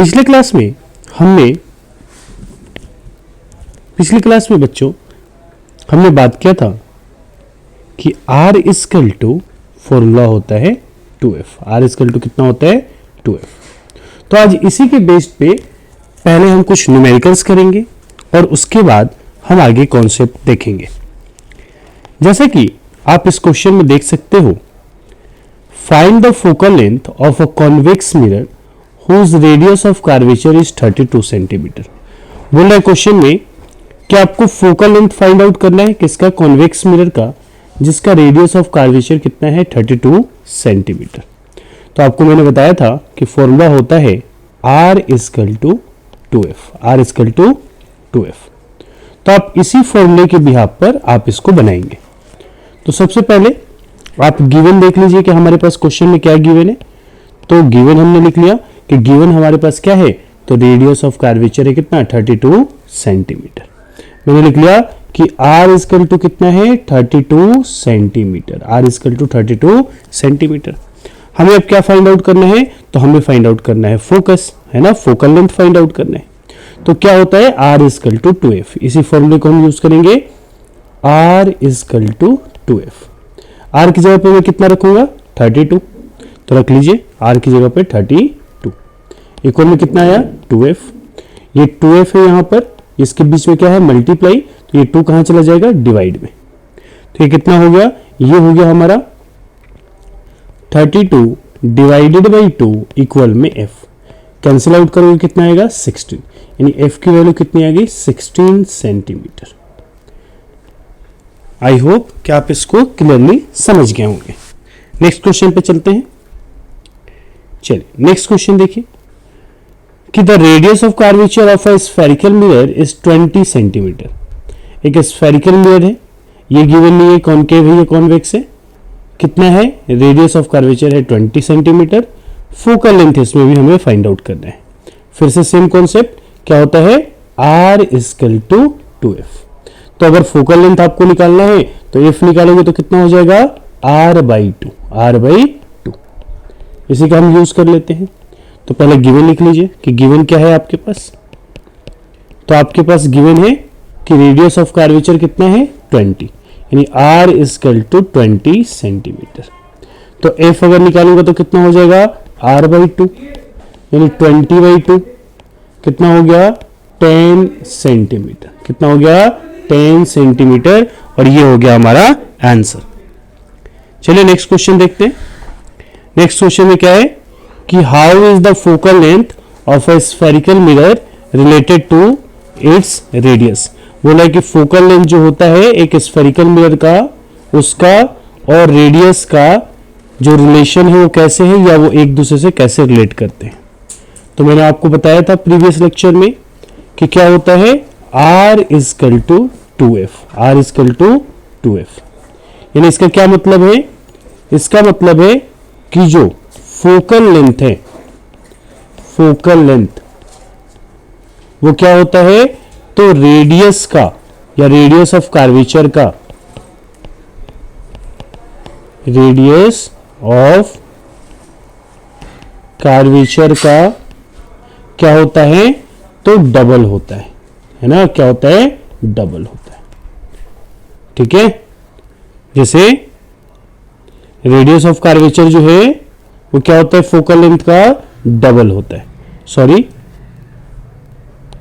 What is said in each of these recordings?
पिछले क्लास में बच्चों हमने बात किया था कि R इक्वल टू फॉर्मूला होता है 2F। R इक्वल टू कितना होता है 2F। तो आज इसी के बेस पे पहले हम कुछ न्यूमेरिकल्स करेंगे और उसके बाद हम आगे कॉन्सेप्ट देखेंगे। जैसे कि आप इस क्वेश्चन में देख सकते हो, find the focal length of a convex mirror whose radius of curvature is 32 centimetre. बोल रहा है क्वेश्चन में कि आपको फोकल लेंथ फाइंड आउट करना है किसका, कॉन्वेक्स मिरर का, जिसका रेडियस ऑफ कर्वेचर कितना है 32 सेंटीमीटर। तो आपको मैंने बताया था कि फॉर्मूला होता है R equal to 2F। R equal to 2F। तो आप इसी फॉर्मूले के बिहाफ पर आप इसको बनाएंगे। तो सबसे पहले आप गिवन देख लीजिए कि हमारे पास क्वेश्चन में क्या गिवन है। तो गिवन हमने लिख लिया कि गिवन हमारे पास क्या है, तो रेडियस ऑफ कर्वेचर है कितना 32 सेंटीमीटर। मैंने लिख लिया कि R इक्वल टू कितना है 32 centimetre. R equal to 32 centimetre. हमें अब क्या फाइंड आउट करना है, तो हमें फाइंड आउट करना है फोकस, है ना, फोकल लेंथ फाइंड आउट करना है। तो क्या होता है R इक्वल टू 2F। इसी फॉर्मूले को हम यूज करेंगे, R equal to 2F। R की जगह पे मैं कितना रखूंगा 32, तो रख लीजिए R की जगह पे 32। इक्वल में कितना आया 2F। ये 2F है यहाँ पर, इसके बीच में क्या है मल्टीप्लाई, तो ये 2 कहां चला जाएगा डिवाइड में। तो ये कितना हो गया, ये हो गया हमारा 32 डिवाइडेड बाई 2 इक्वल में F। कैंसिल आउट करोगे कितना आएगा 16, यानी F की वैल्यू कितनी आ गई 16 सेंटीमीटर। आई होप कि आप इसको क्लियरली समझ गए होंगे। नेक्स्ट क्वेश्चन पे चलते हैं। चलिए नेक्स्ट क्वेश्चन देखिए कि the radius of curvature of a spherical mirror is 20 centimetre. एक स्फेरिकल मिरर है, ये गिवन नहीं है कॉनकेव है, ये कॉन्वेक्स है। कितना है रेडियस ऑफ कर्वेचर है 20 सेंटीमीटर। फोकल लेंथ इसमें भी हमें फाइंड आउट करना है। फिर से सेम कॉन्सेप्ट, क्या होता है R इक्वल टू 2F। तो अगर फोकल लेंथ आपको निकालना है तो F निकालोगे तो कितना हो जाएगा R/2। इसी का हम यूज कर लेते हैं। तो पहले गिवन लिख लीजिए कि गिवन क्या है आपके पास। तो आपके पास गिवन है कि रेडियस ऑफ कर्वेचर कितना है 20, यानी R इक्वल टू 20 सेंटीमीटर। तो F अगर निकालूंगा तो कितना हो जाएगा R/2, यानी 20/2 कितना हो गया 10 सेंटीमीटर। कितना हो गया 10 सेंटीमीटर, और ये हो गया हमारा आंसर। चलिए नेक्स्ट क्वेश्चन देखते हैं। नेक्स्ट क्वेश्चन में क्या है कि how is the focal length of a spherical mirror related to its radius. बोला है कि फोकल लेंथ जो होता है एक स्फेरिकल मिरर का, उसका और रेडियस का जो रिलेशन है वो कैसे है, या वो एक दूसरे से कैसे रिलेट करते हैं। तो मैंने आपको बताया था प्रीवियस लेक्चर में कि क्या होता है R equal to 2F। R equal to 2F, यानी इसका क्या मतलब है, इसका मतलब है कि जो फोकल लेंथ है, फोकल लेंथ वो क्या होता है, तो रेडियस का या रेडियस ऑफ कर्वेचर का, रेडियस ऑफ कर्वेचर का क्या होता है, तो डबल होता है ना, क्या होता है डबल होता है। ठीक है, जैसे रेडियस ऑफ कर्वेचर जो है वो क्या होता है फोकल लेंथ का डबल होता है। सॉरी,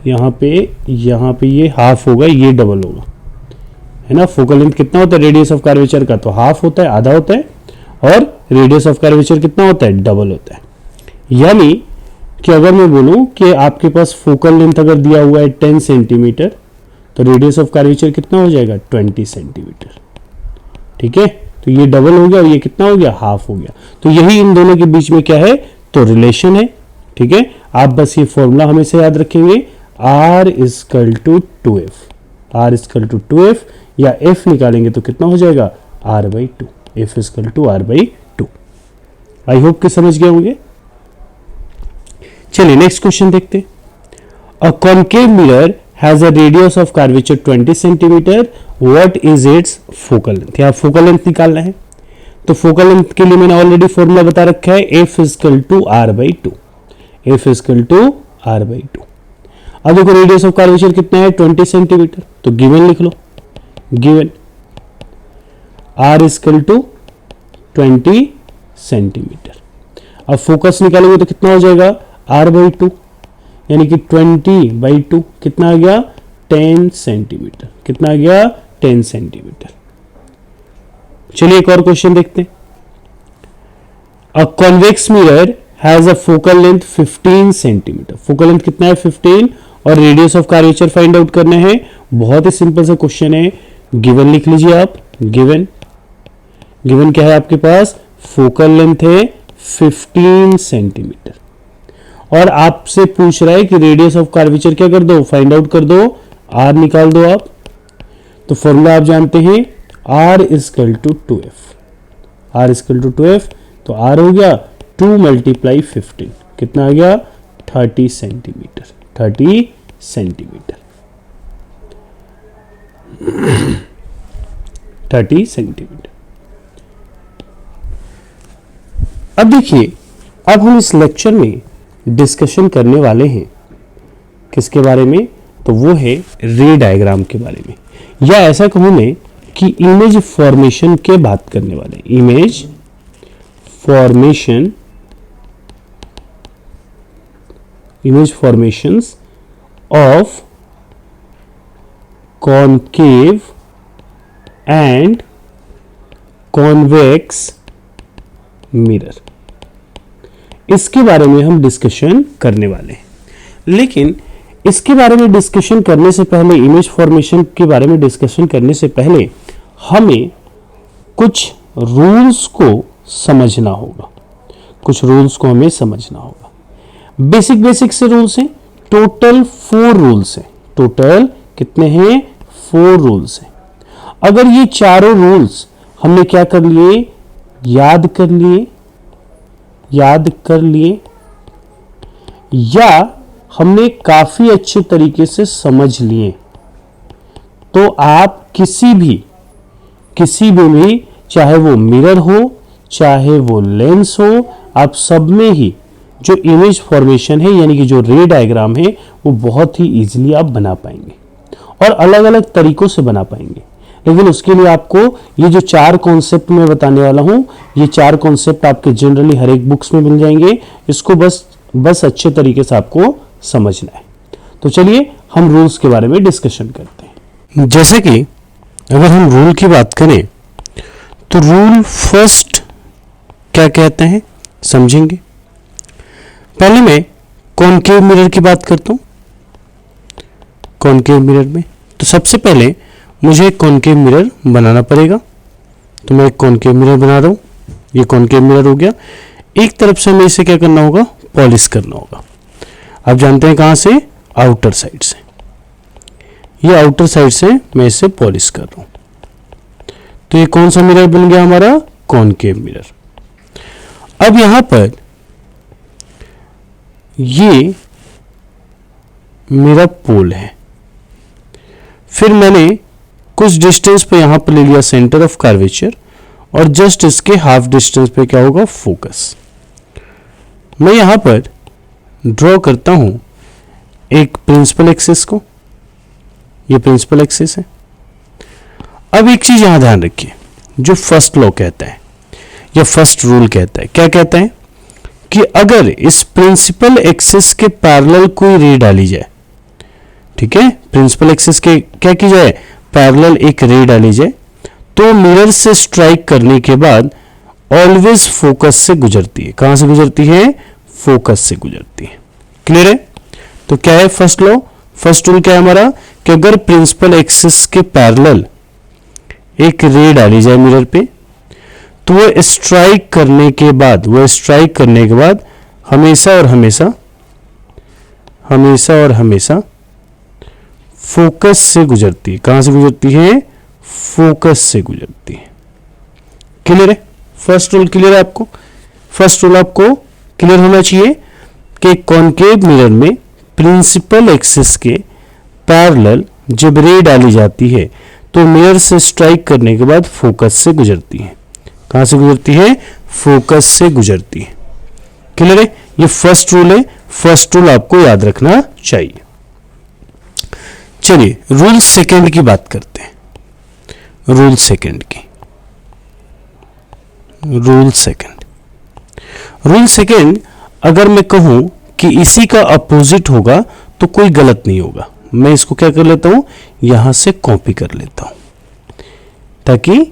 यहां पे ये हाफ होगा, ये डबल होगा, है ना। फोकल लेंथ कितना होता है रेडियस ऑफ कर्वेचर का, तो हाफ होता है, आधा होता है, और रेडियस ऑफ कर्वेचर कितना होता है डबल होता है। यानी कि अगर मैं बोलूं कि आपके पास फोकल लेंथ अगर दिया हुआ है 10 सेंटीमीटर, तो रेडियस ऑफ कर्वेचर कितना हो जाएगा 20 सेंटीमीटर। ठीक है, तो ये डबल हो गया और ये कितना हो गया हाफ हो गया। तो यही इन दोनों के बीच में क्या है, तो रिलेशन है। ठीक है, आप बस ये फॉर्मूला हमेशा याद रखेंगे, R equal to 2F। R equal to 2F, या F निकालेंगे तो कितना हो जाएगा R/2। F equal to R/2। I hope कि समझ गए होंगे। चलिए नेक्स्ट क्वेश्चन देखते हैं। A concave mirror has a radius of curvature 20 centimetre, what is its focal length. यहाँ फोकल लेंथ निकालना है, तो फोकल लेंथ के लिए मैंने ऑलरेडी फॉर्मूला बता रखा है, F equal to R/2। F equal to r/2। अब देखो रेडियस ऑफ कर्वेचर कितना है 20 सेंटीमीटर, तो गिवन लिख लो, given r equal to 20 centimetre. अब फोकस निकालोगे तो कितना हो जाएगा r/2, यानी कि 20/2 कितना आ गया 10 सेंटीमीटर, कितना आ गया 10 सेंटीमीटर। चलिए एक और क्वेश्चन देखते हैं। अ convex mirror has a focal length 15 centimetre, focal length कितना है 15 और radius of curvature find out करना है। बहुत ही सिंपल सा क्वेश्चन है, गिवन लिख लीजिए आप, गिवन क्या है आपके पास, फोकल लेंथ है 15 सेंटीमीटर और आपसे पूछ रहा है कि रेडियस ऑफ कर्वेचर क्या कर दो, फाइंड आउट कर दो, r निकाल दो आप। तो फॉर्मूला आप जानते हैं r equal to 2f, r equal to 2f, तो r हो गया 2 × 15, कितना आ गया 30 सेंटीमीटर, 30 सेंटीमीटर, 30 सेंटीमीटर। अब देखिए, अब हम इस लेक्चर में डिस्कशन करने वाले हैं किसके बारे में, तो वो है रे डायग्राम के बारे में, या ऐसा कहूं मैं कि इमेज फॉर्मेशन के बात करने वाले हैं, image formation, image formations of concave and convex mirror, इसके बारे में हम डिस्कशन करने वाले हैं। लेकिन इसके बारे में डिस्कशन करने से पहले, इमेज फॉर्मेशन के बारे में डिस्कशन करने से पहले हमें कुछ रूल्स को समझना होगा, कुछ रूल्स को हमें समझना होगा। बेसिक से रूल्स हैं, टोटल 4 रूल्स हैं, टोटल कितने हैं 4 रूल्स हैं। अगर ये चारों रूल्स हमने क्या कर लिए, याद कर लिए या हमने काफी अच्छे तरीके से समझ लिए, तो आप किसी भी चाहे वो मिरर हो चाहे वो लेंस हो, आप सब में ही जो इमेज फॉर्मेशन है यानी कि जो रे डायग्राम है वो बहुत ही इजीली आप बना पाएंगे और अलग अलग तरीकों से बना पाएंगे। लेकिन उसके लिए आपको ये जो 4 कॉन्सेप्ट मैं बताने वाला हूं, ये 4 कॉन्सेप्ट आपके जनरली हर एक बुक्स में मिल जाएंगे, इसको बस अच्छे तरीके से आपको समझना है। तो चलिए हम रूल्स के बारे में डिस्कशन करते हैं। जैसे कि अगर हम रूल की बात करें तो रूल फर्स्ट क्या कहते हैं समझेंगे। पहले मैं कॉनकेव मिरर की बात करता हूं। कॉनकेव मिरर में तो सबसे पहले मुझे एक कॉनकेव मिरर बनाना पड़ेगा, तो मैं एक कॉनकेव मिरर बना रहा हूं। ये कॉनकेव मिरर हो गया। एक तरफ से हमें इसे क्या करना होगा, पॉलिश करना होगा। आप जानते हैं कहां से, आउटर साइड से। ये आउटर साइड से मैं इसे पॉलिश कर रहा हूं। तो ये कौन सा मिरर बन गया हमारा, कॉनकेव मिरर। अब यहां पर ये मेरा पोल है, फिर मैंने कुछ डिस्टेंस पे यहां पर ले लिया सेंटर ऑफ कर्वेचर और जस्ट इसके हाफ डिस्टेंस पे क्या होगा, फोकस। मैं यहां पर ड्रॉ करता हूं एक प्रिंसिपल एक्सिस को, ये प्रिंसिपल एक्सिस है। अब एक चीज यहां ध्यान रखिए, जो फर्स्ट लॉ कहता है या फर्स्ट रूल कहता है, क्या कहता है कि अगर इस प्रिंसिपल एक्सिस के पैरेलल कोई रे डाली जाए, ठीक है, प्रिंसिपल एक्सिस के क्या की जाए, पैरेलल एक रे डाली जाए, तो मिरर से स्ट्राइक करने के बाद ऑलवेज फोकस से गुजरती है। कहां से गुजरती है, फोकस से गुजरती है। क्लियर है। तो क्या है फर्स्ट लॉ, फर्स्ट रूल क्या है हमारा, कि अगर प्रिंसिपल एक्सिस के पैरेलल एक रे डाली जाए मिरर पे, तो वो स्ट्राइक करने के बाद हमेशा और हमेशा फोकस से गुजरती है। कहां से गुजरती है, फोकस से गुजरती है। क्लियर है, फर्स्ट रूल क्लियर है आपको। फर्स्ट रूल आपको क्लियर होना चाहिए कि कॉनकेव मिरर में प्रिंसिपल एक्सिस के पैरेलल जब रे डाली जाती है तो मिरर से स्ट्राइक करने के बाद फोकस से गुजरती है। कहां से गुजरती है, फोकस से गुजरती है। क्लियर है, ये फर्स्ट रूल है। फर्स्ट रूल आपको याद रखना चाहिए। चलिए रूल सेकंड की बात करते हैं। रूल सेकंड अगर मैं कहूं कि इसी का अपोजिट होगा तो कोई गलत नहीं होगा। मैं इसको क्या कर लेता हूं, यहां से कॉपी कर लेता हूं ताकि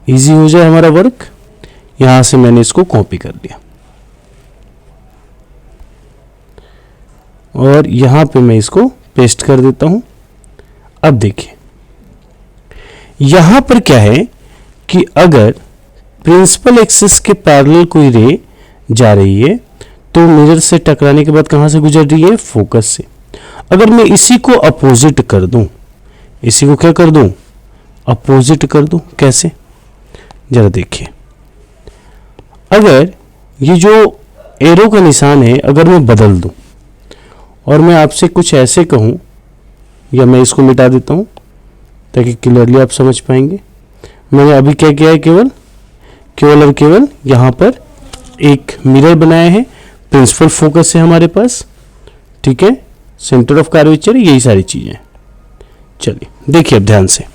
इजी हो जाए हमारा वर्क। यहां से मैंने इसको कॉपी कर लिया और यहां पे मैं इसको पेस्ट कर देता हूं। अब देखिए यहां पर क्या है कि अगर प्रिंसिपल एक्सिस के पैरेलल कोई रे जा रही है तो मिरर से टकराने के बाद कहां से गुजर रही है, फोकस से। अगर मैं इसी को अपोजिट कर दूं, इसी को क्या कर दूं, अपोजिट कर दूं, कैसे जरा देखिए। अगर ये जो एरो का निशान है अगर मैं बदल दूं और मैं आपसे कुछ ऐसे कहूं, या मैं इसको मिटा देता हूं ताकि क्लियरली आप समझ पाएंगे। मैंने अभी क्या किया है, केवल यहां पर एक मिरर बनाया है, प्रिंसिपल फोकस है हमारे पास, ठीक है, सेंटर ऑफ कर्वेचर, यही सारी चीजें। चलिए देखिए अब ध्यान से,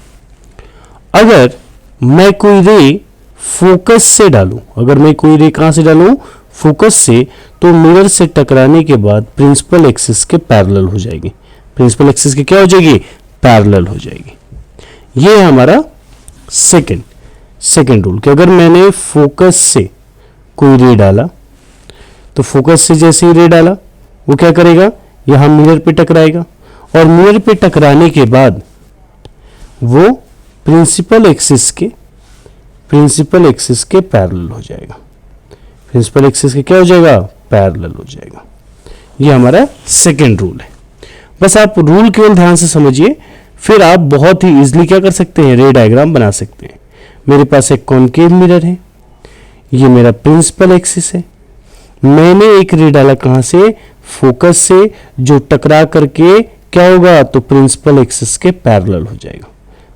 अगर मैं कोई रे फोकस से डालूं, अगर मैं कोई रे कहां से डालूं, फोकस से, तो मिरर से टकराने के बाद प्रिंसिपल एक्सिस के पैरेलल हो जाएगी। प्रिंसिपल एक्सिस के क्या हो जाएगी, पैरेलल हो जाएगी। ये है हमारा सेकंड रूल कि अगर मैंने फोकस से कोई रे डाला तो फोकस से जैसे ही रे डाला वो क्या करेगा, यहां मिरर पे टकराएगा और मिरर पे टकराने के बाद वो प्रिंसिपल एक्सिस के पैरेलल हो जाएगा। प्रिंसिपल एक्सिस के क्या हो जाएगा, पैरेलल हो जाएगा। ये हमारा सेकंड रूल है। बस आप रूल केवल ध्यान से समझिए, फिर आप बहुत ही इजीली क्या कर सकते हैं, रे डायग्राम बना सकते हैं। मेरे पास एक कॉनकेव मिरर है, ये मेरा प्रिंसिपल एक्सिस है, मैंने एक रे डाला कहां से, फोकस से, जो टकरा करके क्या होगा, तो प्रिंसिपल एक्सिस के पैरेलल हो जाएगा।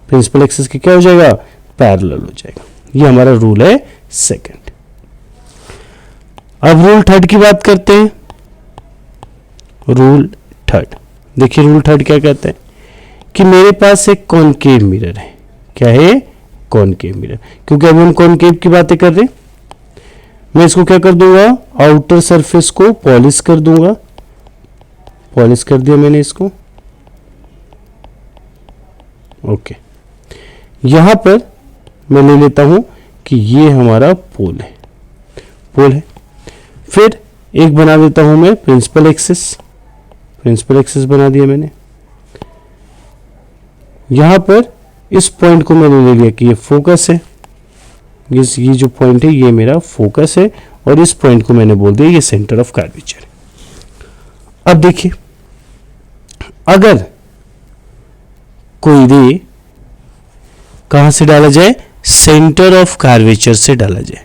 प्रिंसिपल एक्सिस के क्या हो जाएगा, पैरेलल हो जाएगा। ये हमारा रूल है सेकंड। अब रूल थर्ड की बात करते हैं। रूल थर्ड देखिए, रूल थर्ड क्या कहते हैं कि मेरे पास एक कॉनकेव मिरर है। क्या है, कॉनकेव मिरर। क्योंकि अब हम कॉनकेव की बातें कर रहे हैं, मैं इसको क्या कर दूंगा, आउटर सरफेस को पॉलिश कर दूंगा। पॉलिश कर दिया मैंने इसको, ओके। यहां पर मैं ले लेता हूं कि ये हमारा पोल है, फिर एक बना देता हूं मैं प्रिंसिपल एक्सिस बना दिया मैंने। यहां पर इस पॉइंट को मैंने ले लिया कि ये फोकस है, ये जो पॉइंट है ये मेरा फोकस है, और इस पॉइंट को मैंने बोल दिया ये सेंटर ऑफ कर्वेचर है। अब देखिए, अगर कोई रे कहां से डाला जाए, सेंटर ऑफ कर्वेचर से डाला जाए।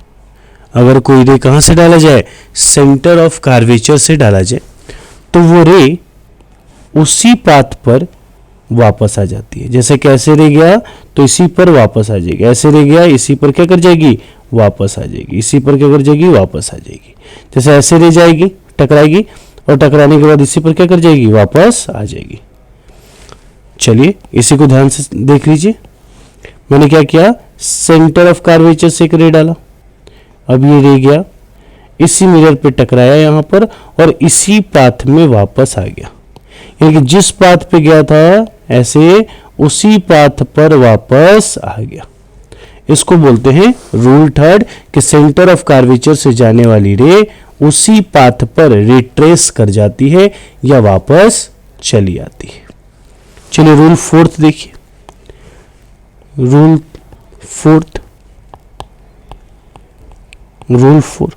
अगर कोई रे कहां से डाला जाए, सेंटर ऑफ कर्वेचर से डाला जाए, तो वो रे उसी पाथ पर वापस आ जाती है। जैसे कैसे रे गया तो इसी पर वापस आ जाएगी, ऐसे रे गया इसी पर क्या कर जाएगी, वापस आ जाएगी, इसी पर क्या कर जाएगी, वापस आ जाएगी। जैसे ऐसे रे जाएगी, टकराएगी, और टकराने के बाद इसी पर क्या कर जाएगी, वापस आ जाएगी। चलिए इसी को ध्यान से देख लीजिए। मैंने क्या किया, सेंटर ऑफ कर्वेचर से एक रे डाला, अब ये रे गया, इसी मिरर पे टकराया यहां पर, और इसी पाथ में वापस आ गया। यानी कि जिस पाथ पे गया था ऐसे उसी पाथ पर वापस आ गया। इसको बोलते हैं रूल थर्ड कि सेंटर ऑफ कर्वेचर से जाने वाली रे उसी पाथ पर रिट्रेस कर जाती है या वापस चली आती है। चलिए रूल फोर्थ देखिए। रूल फोर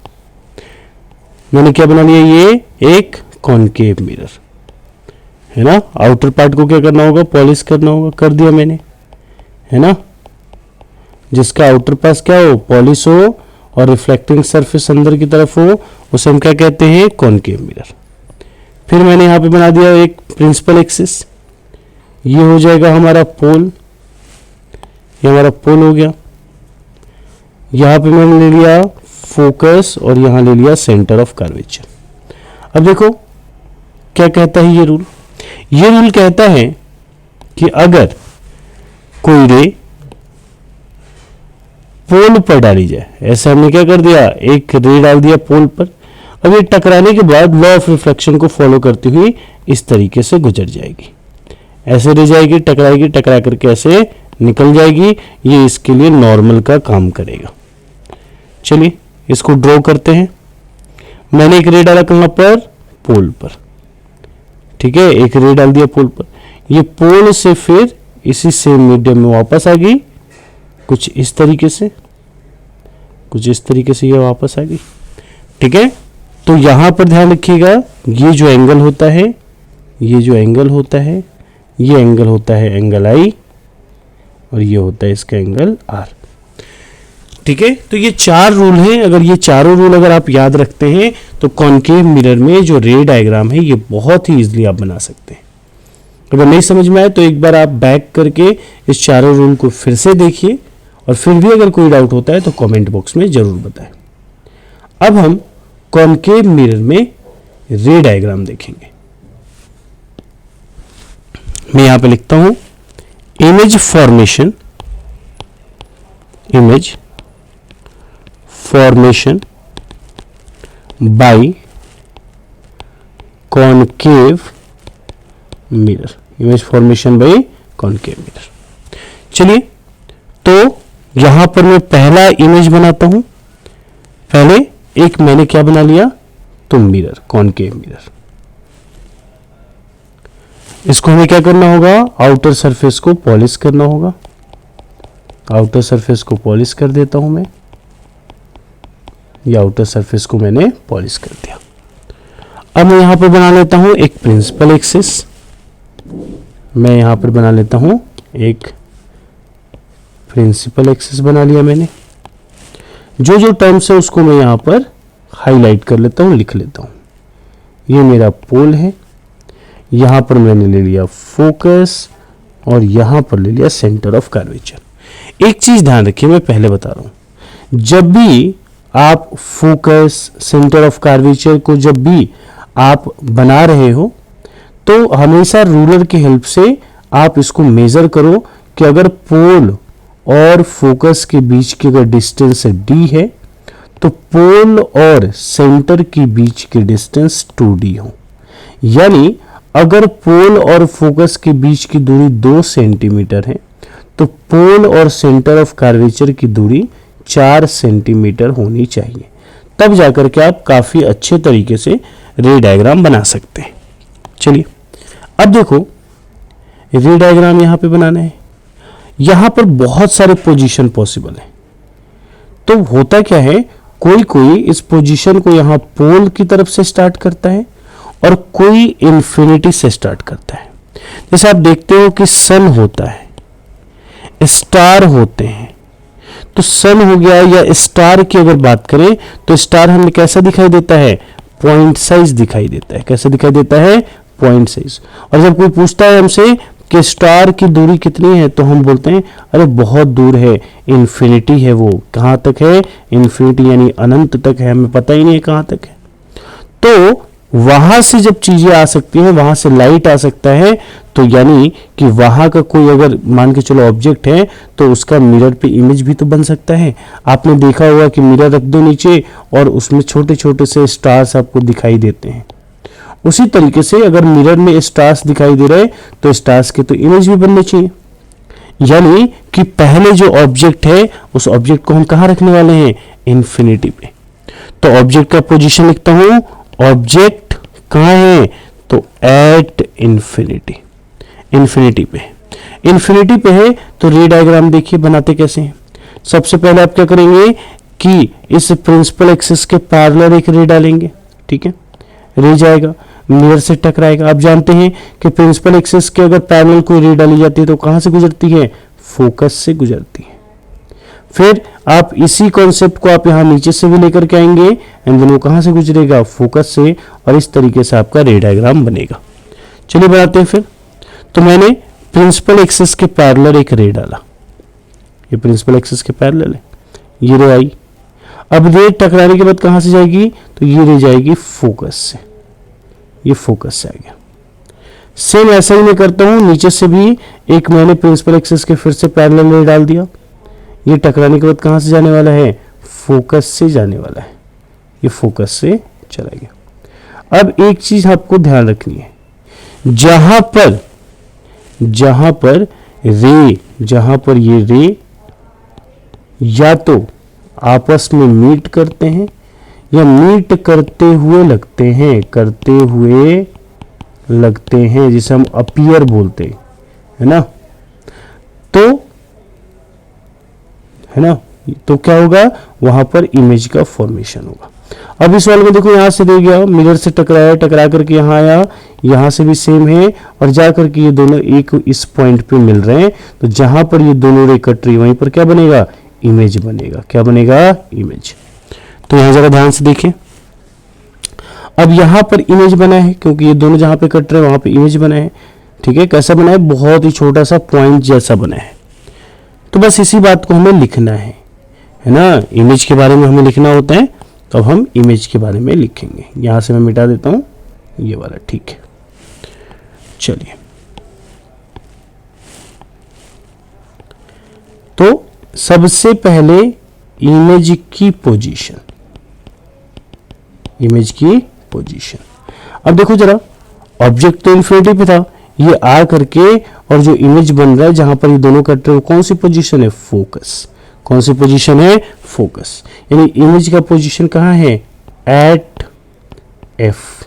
मैंने क्या बना लिया, ये एक कॉनकेव मिरर है ना। आउटर पार्ट को क्या करना होगा, पॉलिश करना होगा, कर दिया मैंने, है ना। जिसका आउटर पास क्या हो, पॉलिश हो, और रिफ्लेक्टिंग सरफेस अंदर की तरफ हो, उसे हम क्या कहते हैं, कॉनकेव मिरर। फिर मैंने यहां पे बना दिया एक प्रिंसिपल एक्सिस, ये हो जाएगा हमारा पोल, ये हमारा पोल हो गया। यहां पे मैंने ले लिया फोकस और यहां ले लिया सेंटर ऑफ कर्वेचर। अब देखो क्या कहता है ये रूल कहता है कि अगर कोई रे पोल पर डाली जाए, ऐसे हमने क्या कर दिया, एक रे डाल दिया पोल पर, अब ये टकराने के बाद लॉ ऑफ रिफ्लेक्शन को फॉलो करती हुई इस तरीके से गुजर जाएगी, ऐसे रह जाएगी, टकराएगी, टकरा करके ऐसे निकल जाएगी। ये इसके लिए नॉर्मल का काम करेगा। चलिए इसको ड्रॉ करते हैं। मैंने एक रे डाला कहां पर, पोल पर, ठीक है, एक रे डाल दिया पोल पर, ये पोल से फिर इसी सेम मीडियम में वापस आ गई, कुछ इस तरीके से, कुछ इस तरीके से ये वापस आ गई, ठीक है। तो यहां पर ध्यान रखिएगा, ये जो एंगल होता है, ये जो एंगल होता है, ये एंगल होता है एंगल आई, और ये होता है इसका एंगल आर, ठीक है। तो ये चार रूल हैं। अगर ये चारों रूल अगर आप याद रखते हैं तो कॉनकेव मिरर में जो रे डायग्राम है ये बहुत ही इजीली आप बना सकते हैं। अगर नहीं समझ में आए तो एक बार आप बैक करके इस चारों रूल को फिर से देखिए, और फिर भी अगर कोई डाउट होता है तो कमेंट बॉक्स में जरूर बताएं। अब हम कॉनकेव मिरर में रे डायग्राम देखेंगे। मैं यहां पे लिखता हूं image formation by concave mirror, image formation by concave mirror. चलिए तो यहां पर मैं पहला इमेज बनाता हूं। पहले एक मैंने क्या बना लिया, तो मिरर, कॉनकेव मिरर। इसको हमें क्या करना होगा, आउटर सरफेस को पॉलिश करना होगा। आउटर सरफेस को पॉलिश कर देता हूं मैं, ये आउटर सरफेस को मैंने पॉलिश कर दिया। अब मैं यहां पर बना लेता हूं एक प्रिंसिपल एक्सिस, मैं यहां पर बना लेता हूं एक प्रिंसिपल एक्सिस बना लिया मैंने। जो जो टर्म्स है उसको मैं यहां पर हाईलाइट कर लेता हूं, लिख लेता हूं। ये मेरा पोल है, यहां पर मैंने ले लिया फोकस, और यहां पर ले लिया सेंटर ऑफ कर्वेचर। एक चीज ध्यान रखिए, मैं पहले बता रहा हूं, जब भी आप फोकस, सेंटर ऑफ कर्वेचर को जब भी आप बना रहे हो तो हमेशा रूलर की हेल्प से आप इसको मेजर करो कि अगर पोल और फोकस के बीच की अगर डिस्टेंस d है तो पोल और सेंटर के बीच की डिस्टेंस 2d हो। यानी अगर पोल और फोकस के बीच की दूरी 2 सेंटीमीटर है तो पोल और सेंटर ऑफ कर्वेचर की दूरी 4 सेंटीमीटर होनी चाहिए, तब जाकर के आप काफी अच्छे तरीके से रे डायग्राम बना सकते हैं। चलिए अब देखो रे डायग्राम यहां पे बनाना है। यहां पर बहुत सारे पोजीशन पॉसिबल है। तो होता क्या है, कोई कोई इस पोजीशन को यहां पोल की तरफ से स्टार्ट करता है और कोई इंफिनिटी से स्टार्ट करता है। जैसे आप देखते हो कि सन होता है, स्टार होते हैं, तो सन हो गया या स्टार की अगर बात करें तो स्टार हमें कैसा दिखाई देता है, पॉइंट साइज दिखाई देता है। कैसे दिखाई देता है, पॉइंट साइज। और जब कोई पूछता है हमसे कि स्टार की दूरी कितनी है तो हम बोलते हैं अरे बहुत दूर है, इन्फिनिटी है, वो कहां तक है, इन्फिनिटी यानी अनंत तक है, हमें पता ही नहीं है कहां तक है। तो वहां से जब चीजें आ सकती हैं, वहां से लाइट आ सकता है, तो यानी कि वहां का कोई अगर मान के चलो ऑब्जेक्ट है तो उसका मिरर पे इमेज भी तो बन सकता है। आपने देखा होगा कि मिरर रख दो नीचे और उसमें छोटे छोटे से स्टार्स आपको दिखाई देते हैं। उसी तरीके से अगर मिरर में स्टार्स दिखाई दे रहे तो स्टार्स के तो इमेज भी बनने चाहिए। यानी कि पहले जो ऑब्जेक्ट है उस ऑब्जेक्ट को हम कहां रखने वाले हैं, इन्फिनिटी पे। तो ऑब्जेक्ट का पोजीशन लिखता हूं, ऑब्जेक्ट कहां है, तो एट इन्फिनिटी, इन्फिनिटी पे। इन्फिनिटी पे है तो रे डायग्राम देखिए बनाते कैसे हैं। सबसे पहले आप क्या करेंगे कि इस प्रिंसिपल एक्सिस के पैरेलल एक रे डालेंगे, ठीक है, रे जाएगा, मिरर से टकराएगा। आप जानते हैं कि प्रिंसिपल एक्सिस के अगर पैरेलल कोई रे डाली जाती है तो कहां से गुजरती है, फोकस से गुजरती है। फिर आप इसी कॉन्सेप्ट को आप यहां नीचे से भी लेकर के आएंगे एंड देन वो कहां से गुजरेगा, फोकस से, और इस तरीके से आपका रे डायग्राम बनेगा। चलिए बनाते हैं फिर। तो मैंने प्रिंसिपल एक्सिस के पैरेलल एक रे डाला, ये प्रिंसिपल एक्सिस के पैरेलल है, ये रे आई। अब रे टकराने के बाद कहां से जाएगी, तो ये रे जाएगी फोकस से, ये फोकस से आ गया। सेम ऐसा ही मैं करता हूं, नीचे से भी एक मैंने प्रिंसिपल एक्सिस के फिर से पैरेलल रे डाल दिया। ये टकराने के बाद कहां से जाने वाला है, फोकस से जाने वाला है, ये फोकस से चला गया। अब एक चीज आपको ध्यान रखनी है, जहां पर ये रे या तो आपस में मीट करते हैं या मीट करते हुए लगते हैं जिसे हम अपीयर बोलते हैं, है ना। तो क्या होगा, वहां पर इमेज का फॉर्मेशन होगा। अब इस वाले में देखो, यहां से दे गया, मिरर से टकरा करके यहां आया, यहां से भी सेम है, और जा करके ये दोनों एक इस पॉइंट पे मिल रहे हैं। तो जहां पर ये दोनों रे कट रही, वहीं पर क्या बनेगा, इमेज बनेगा। क्या बनेगा, इमेज। तो यहां जरा ध्यान से देखें, अब यहां पर इमेज बना है, क्योंकि ये दोनों जहां पे कट रहे हैं वहां पे इमेज बना है। ठीक है, कैसा बना है, बहुत ही छोटा सा पॉइंट जैसा बना है। तो बस इसी बात को हमें लिखना है ना। इमेज के बारे में हमें लिखना होता है, तो अब हम इमेज के बारे में लिखेंगे। यहां से मैं मिटा देता हूं ये वाला, ठीक है। चलिए, तो सबसे पहले इमेज की पोजीशन, अब देखो जरा, ऑब्जेक्ट तो इन्फिनिटी पे था, ये आ करके और जो इमेज बन रहा है जहां पर ये दोनों कट रहे हैं, कौन सी पोजीशन है, फोकस। कौन सी पोजीशन है, फोकस। यानी इमेज का पोजीशन कहां है, एट एफ,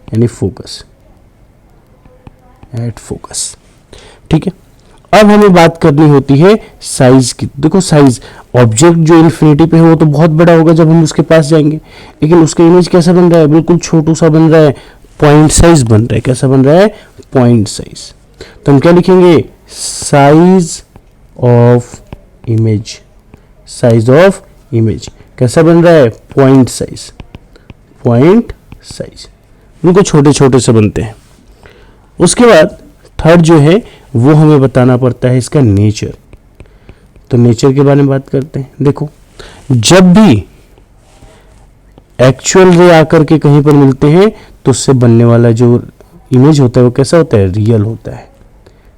यानी फोकस, एट फोकस। ठीक है, अब हमें बात करनी होती है साइज की। देखो साइज, ऑब्जेक्ट जो इन्फिनिटी पे है वो तो बहुत बड़ा होगा जब हम उसके पास जाएंगे, लेकिन उसका इमेज कैसा बन रहा है, बिल्कुल छोटू सा बन रहा है, पॉइंट साइज बन रहा है। कैसा बन रहा है, पॉइंट साइज। तो हम क्या लिखेंगे, size of image, size of image कैसा बन रहा है, पॉइंट साइज, बिल्कुल छोटे छोटे से बनते हैं। उसके बाद थर्ड जो है वो हमें बताना पड़ता है इसका नेचर। तो नेचर के बारे में बात करते हैं। देखो, जब भी एक्चुअल रे आकर के कहीं पर मिलते हैं तो उससे बनने वाला जो इमेज होता है वो कैसा होता है, रियल होता है।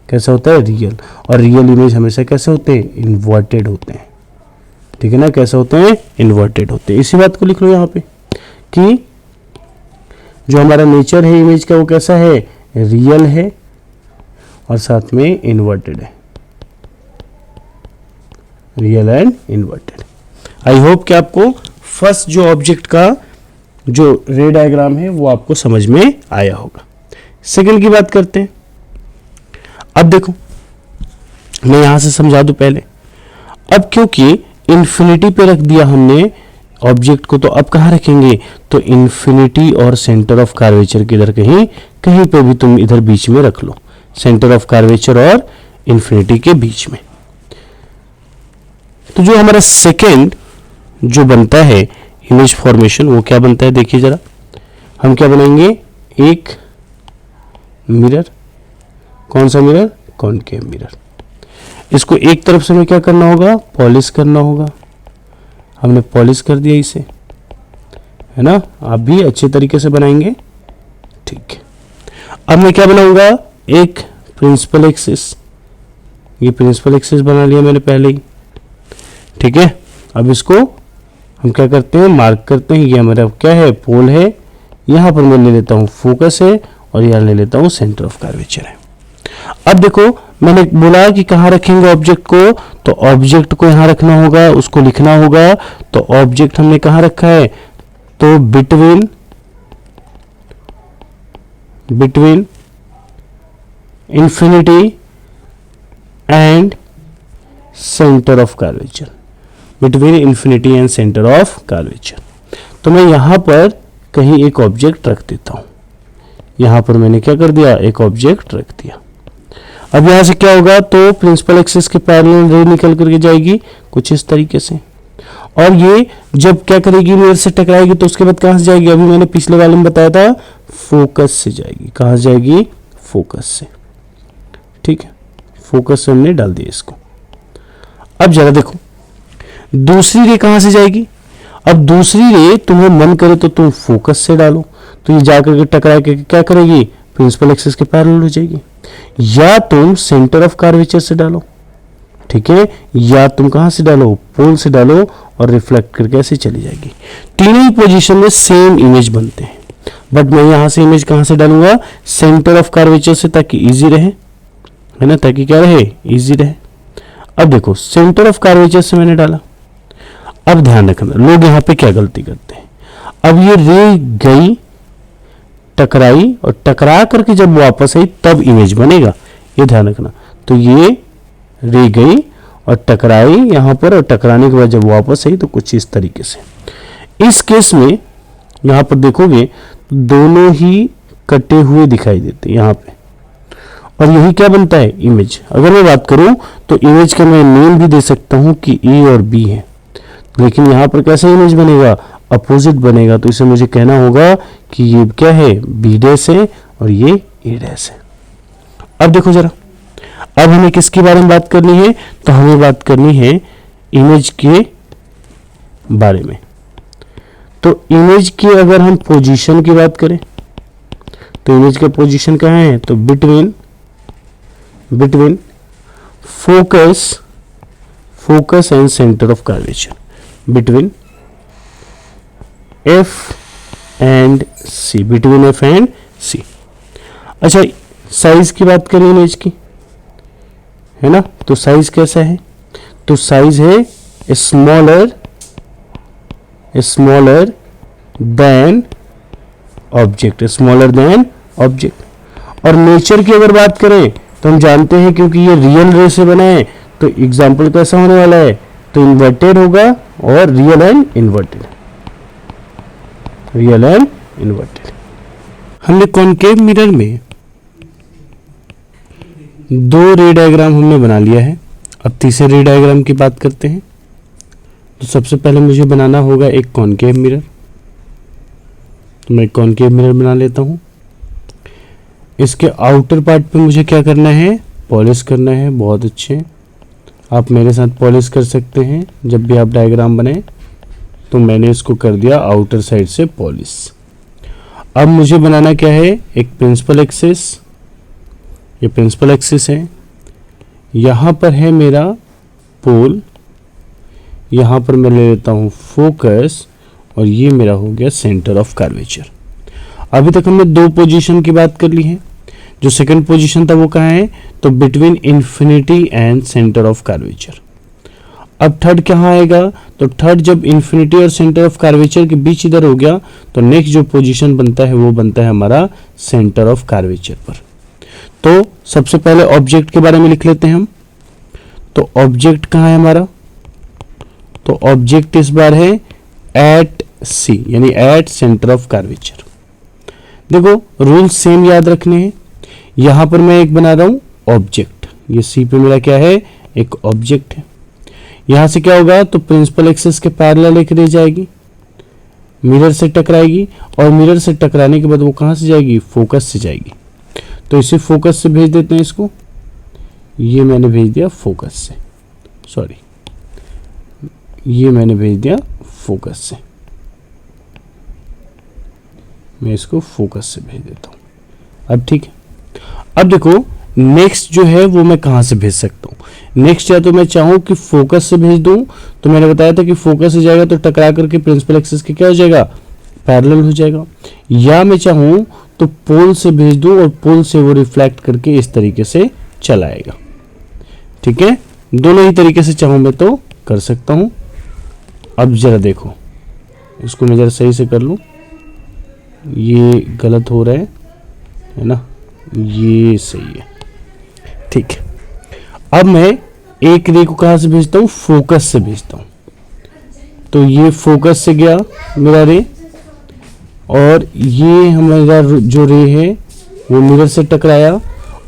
कैसा होता है, रियल। और रियल इमेज हमेशा कैसे होते हैं, इन्वर्टेड होते हैं। ठीक है ना, कैसे होते हैं, इन्वर्टेड होते हैं। इसी बात को लिख लो यहाँ पे कि जो हमारा नेचर है इमेज का वो कैसा है, रियल है और साथ में इन्वर्टेड है, real and inverted. I hope कि आपको फर्स्ट जो ऑब्जेक्ट का जो रे डायग्राम है वो आपको समझ में आया होगा। सेकंड की बात करते हैं। अब देखो, मैं यहां से समझा दूं पहले। अब क्योंकि इन्फिनिटी पे रख दिया हमने ऑब्जेक्ट को, तो अब कहां रखेंगे, तो इन्फिनिटी और सेंटर ऑफ कर्वेचर के इधर कहीं पे भी तुम इधर बीच में रख लो, सेंटर ऑफ कर्वेचर और इन्फिनिटी के बीच में। तो जो हमारा सेकेंड जो बनता है इमेज फॉर्मेशन, वो क्या बनता है, देखिए जरा। हम क्या बनाएंगे, एक मिरर। कौन सा मिरर, कॉनकेव मिरर। इसको एक तरफ से हमें क्या करना होगा, पॉलिश करना होगा। हमने पॉलिश कर दिया इसे, है ना। आप भी अच्छे तरीके से बनाएंगे, ठीक है। अब मैं क्या बनाऊंगा, एक प्रिंसिपल एक्सिस। ये प्रिंसिपल एक्सिस बना लिया मैंने पहले ही, ठीक है। अब इसको हम क्या करते हैं, मार्क करते हैं। ये हमारा क्या है, पोल है। यहां पर मैं ले लेता हूं फोकस है और यहां ले लेता हूं सेंटर ऑफ कर्वेचर है। अब देखो, मैंने बोला कि कहां रखेंगे ऑब्जेक्ट को, तो ऑब्जेक्ट को यहां रखना होगा, उसको लिखना होगा। तो ऑब्जेक्ट हमने कहां रखा है, तो between infinity and centre of curvature, between infinity and centre of curvature. तो मैं यहां पर कहीं एक ऑब्जेक्ट रख देता हूं। यहां पर मैंने क्या कर दिया, एक ऑब्जेक्ट रख दिया। अब यहां से क्या होगा, तो प्रिंसिपल एक्सिस के पैरेलल रे निकल करके जाएगी कुछ इस तरीके से, और ये जब क्या करेगी, मिरर से टकराएगी, तो उसके बाद कहां से जाएगी, अभी मैंने पिछले वाले में बताया था, फोकस से जाएगी। कहां से जाएगी, फोकस से, ठीक है। फोकस से हमने डाल दिया इसको। अब जरा देखो, दूसरी रे कहां से जाएगी। अब दूसरी रे तुम्हें मन करे तो तुम फोकस से डालो, तो ये जाकर के टकरा के क्या करेगी, प्रिंसिपल एक्सिस के पैरेलल हो जाएगी। या तुम सेंटर ऑफ कर्वेचर से डालो, ठीक है, या तुम कहां से डालो, पोल से डालो, और रिफ्लेक्ट करके ऐसे चली जाएगी। तीनों ही पोजीशन में सेम इमेज बनते हैं, बट मैं यहां से इमेज कहां से डालूंगा, सेंटर ऑफ कर्वेचर से, ताकि इजी रहे, है ना, ताकि क्या रहे, इजी रहे। अब देखो सेंटर ऑफ कर्वेचर से मैंने डाला। अब ध्यान रखना लोग यहां पे क्या गलती करते हैं, अब ये रे गई, टकराई, और टकरा करके जब वापस आई तब इमेज बनेगा, ये ध्यान रखना। तो ये रे गई और टकराई यहां पर, और टकराने के बाद जब वापस आई तो कुछ इस तरीके से। इस केस में यहां पर देखोगे दोनों ही कटे हुए दिखाई देते हैं यहां पे, और यही क्या बनता है, इमेज। अगर मैं बात करूं तो इमेज का मैं नेम भी दे सकता हूं कि ए और बी है, लेकिन यहां पर कैसा इमेज बनेगा, अपोजिट बनेगा। तो इसे मुझे कहना होगा कि ये क्या है, बी डैश है और ये ए डैश है। अब देखो जरा, अब हमें किसके बारे में बात करनी है, तो हमें बात करनी है इमेज के बारे में। तो इमेज की अगर हम पोजीशन की बात करें तो इमेज का पोजीशन कहाँ है, तो between focus and centre of curvature, between F and C, between F and C. अच्छा, साइज की बात करें इमेज की, है ना, तो साइज कैसा है, तो साइज है smaller than object, smaller than object. और नेचर की अगर बात करें तो हम जानते हैं क्योंकि ये रियल रे से बना है, तो एग्जाम्पल कैसा होने वाला है, तो इन्वर्टेड होगा और real and inverted, real and inverted. हमने कॉनकेव मिरर में दो रे डायग्राम हमने बना लिया है। अब तीसरे रे डायग्राम की बात करते हैं। तो सबसे पहले मुझे बनाना होगा एक कॉनकेव मिरर, तो मैं कॉनकेव मिरर बना लेता हूं। इसके आउटर पार्ट पे मुझे क्या करना है, पॉलिश करना है। बहुत अच्छे, आप मेरे साथ पॉलिश कर सकते हैं जब भी आप डायग्राम बनाए। तो मैंने इसको कर दिया आउटर साइड से पॉलिश। अब मुझे बनाना क्या है, एक प्रिंसिपल एक्सिस, ये प्रिंसिपल एक्सिस है, यहाँ पर है मेरा पोल, यहाँ पर मैं ले लेता हूँ फोकस, और ये मेरा हो गया सेंटर ऑफ कर्वेचर। अभी तक हमने दो पोजीशन की बात कर ली है। जो सेकंड पोजीशन था वो कहाँ है, तो between infinity and centre of curvature. अब थर्ड कहाँ आएगा, तो थर्ड जब इन्फिनिटी और सेंटर ऑफ कर्वेचर के बीच इधर हो गया, तो नेक्स्ट जो पोजीशन बनता है वो बनता है हमारा सेंटर ऑफ कर्वेचर पर। तो सबसे पहले ऑब्जेक्ट के बारे में लिख लेते हैं हम। तो ऑब्जेक्ट कहाँ है हमारा, तो ऑब्जेक्ट इस बार है एट सी, यानी एट सेंटर ऑफ कर्वेचर। देखो रूल्स सेम याद रखने हैं। यहां पर मैं एक बना रहा हूं ऑब्जेक्ट, ये सी पे मेरा क्या है, एक ऑब्जेक्ट है। यहां से क्या होगा, तो प्रिंसिपल एक्सिस के पैरेलल एक रह जाएगी, मिरर से टकराएगी, और मिरर से टकराने के बाद वो कहां से जाएगी, फोकस से जाएगी। तो इसे फोकस से भेज देते हैं इसको, ये मैंने भेज दिया फोकस से, सॉरी ये मैंने भेज दिया फोकस से, मैं इसको फोकस से भेज देता हूं। अब ठीक है। अब देखो नेक्स्ट जो है वो मैं कहां से भेज सकता हूं। नेक्स्ट या तो मैं चाहूं कि फोकस से भेज दूं, तो मैंने बताया था कि फोकस से जाएगा तो टकरा करके प्रिंसिपल एक्सिस के क्या हो जाएगा, पैरेलल हो जाएगा। या मैं चाहूं तो पोल से भेज दूं और पोल से वो रिफ्लेक्ट करके इस तरीके से चलाएगा। ठीक है, दोनों ही तरीके से चाहूं मैं तो कर सकता हूं। अब जरा देखो, इसको मैं जरा सही से कर लूं, ये गलत हो रहा है ना, ये सही है। ठीक है, अब मैं एक रे को कहां से भेजता हूं, फोकस से भेजता हूं। तो ये फोकस से गया मेरा रे, और ये हमारा जो रे है वो मिरर से टकराया,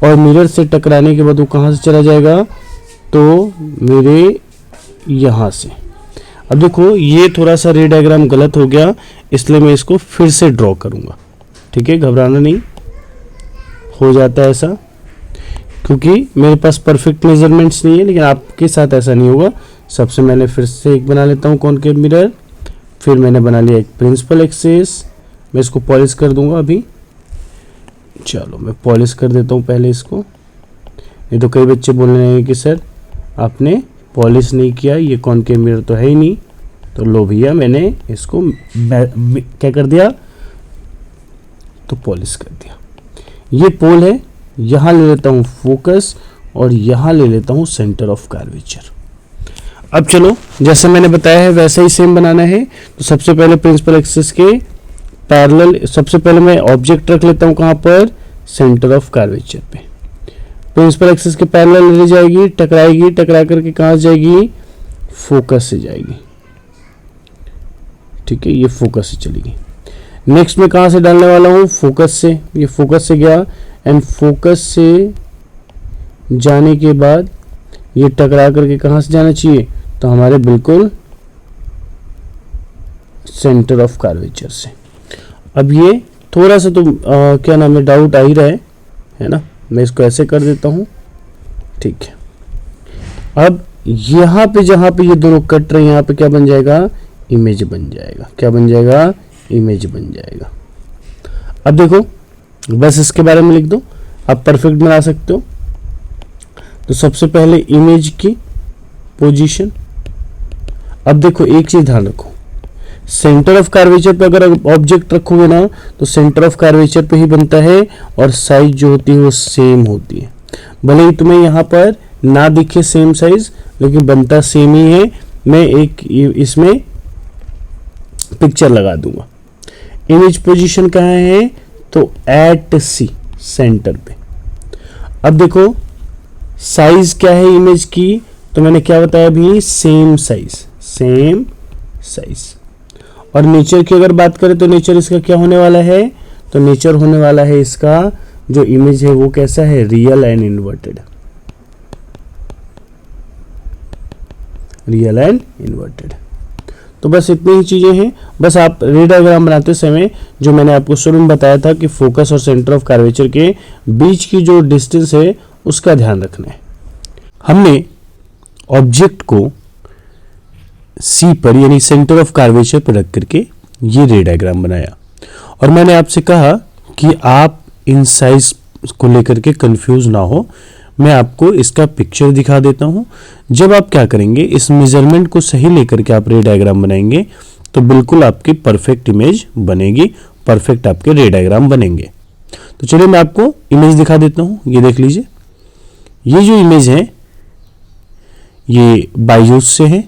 और मिरर से टकराने के बाद वो कहां से चला जाएगा, तो मेरे यहां से। अब देखो ये थोड़ा सा रे डायग्राम गलत हो गया, इसलिए मैं इसको फिर से ड्रॉ करूंगा। ठीक है, घबराना नहीं, हो जाता है ऐसा, क्योंकि मेरे पास परफेक्ट मेजरमेंट्स नहीं है, लेकिन आपके साथ ऐसा नहीं होगा। सबसे मैंने फिर से एक बना लेता हूँ कॉनकेव मिरर, फिर मैंने बना लिया एक प्रिंसिपल एक्सिस, मैं इसको पॉलिश कर दूंगा अभी। चलो मैं पॉलिश कर देता हूँ पहले इसको। नहीं तो कई बच्चे बोलने लगेंगे कि सर आपने पॉलिश नहीं किया, ये कॉनकेव मिरर तो है ही नहीं। तो लो भैया मैंने इसको क्या कर दिया, तो पॉलिश कर दिया। ये पोल है, यहाँ ले लेता हूँ फोकस और यहाँ ले लेता हूँ सेंटर ऑफ कर्वेचर। अब चलो जैसे मैंने बताया है वैसा ही सेम बनाना है। तो सबसे पहले प्रिंसिपल एक्सिस के पैरेलल, सबसे पहले मैं ऑब्जेक्ट रख लेता हूँ कहाँ पर, सेंटर ऑफ कर्वेचर पे। प्रिंसिपल एक्सिस के पैरेलल ले जाएगी, टकराएगी, टकरा करके कहाँ जाएगी, फोकस से जाएगी। ठीक है, ये फोकस से चलेगी। नेक्स्ट में कहाँ से डालने वाला हूँ, फोकस से। ये फोकस से गया एंड फोकस से जाने के बाद ये टकरा करके कहाँ से जाना चाहिए, तो हमारे बिल्कुल सेंटर ऑफ कर्वेचर से। अब ये थोड़ा सा तो क्या नाम है, डाउट आ ही रहा है ना। मैं इसको ऐसे कर देता हूँ, ठीक है। अब यहाँ पे जहाँ पे ये दोनों कट रहे हैं, यहाँ पे क्या बन जाएगा, इमेज बन जाएगा। क्या बन जाएगा, इमेज बन जाएगा। अब देखो बस इसके बारे में लिख दो, आप परफेक्ट बना सकते हो। तो सबसे पहले इमेज की पोजीशन। अब देखो एक चीज ध्यान रखो, सेंटर ऑफ कर्वेचर पे अगर ऑब्जेक्ट रखोगे ना तो सेंटर ऑफ कर्वेचर पे ही बनता है और साइज जो होती है वो सेम होती है। भले ही तुम्हें यहाँ पर ना दिखे सेम साइज, लेकिन बनता सेम ही है। मैं एक इसमें पिक्चर लगा दूंगा। इमेज पोजीशन कहाँ है, तो एट सी, सेंटर पे। अब देखो साइज क्या है इमेज की, तो मैंने क्या बताया अभी, सेम साइज, सेम साइज। और नेचर की अगर बात करें तो नेचर इसका क्या होने वाला है, तो नेचर होने वाला है इसका जो इमेज है वो कैसा है, real and inverted. Real and inverted. तो बस इतनी ही चीजें हैं। बस आप रे डायग्राम बनाते समय जो मैंने आपको शुरू में बताया था कि फोकस और सेंटर ऑफ कर्वेचर के बीच की जो डिस्टेंस है उसका ध्यान रखना है। हमने ऑब्जेक्ट को सी पर यानी सेंटर ऑफ कर्वेचर पर रख करके ये रे डायग्राम बनाया और मैंने आपसे कहा कि आप इन साइज को लेकर के कंफ्यूज ना हो। मैं आपको इसका पिक्चर दिखा देता हूं। जब आप क्या करेंगे, इस मेजरमेंट को सही लेकर के आप रे डायग्राम बनाएंगे तो बिल्कुल आपकी परफेक्ट इमेज बनेगी, परफेक्ट आपके रे डायग्राम बनेंगे। तो चलिए मैं आपको इमेज दिखा देता हूं। ये देख लीजिए, ये जो इमेज है ये बायजूस से है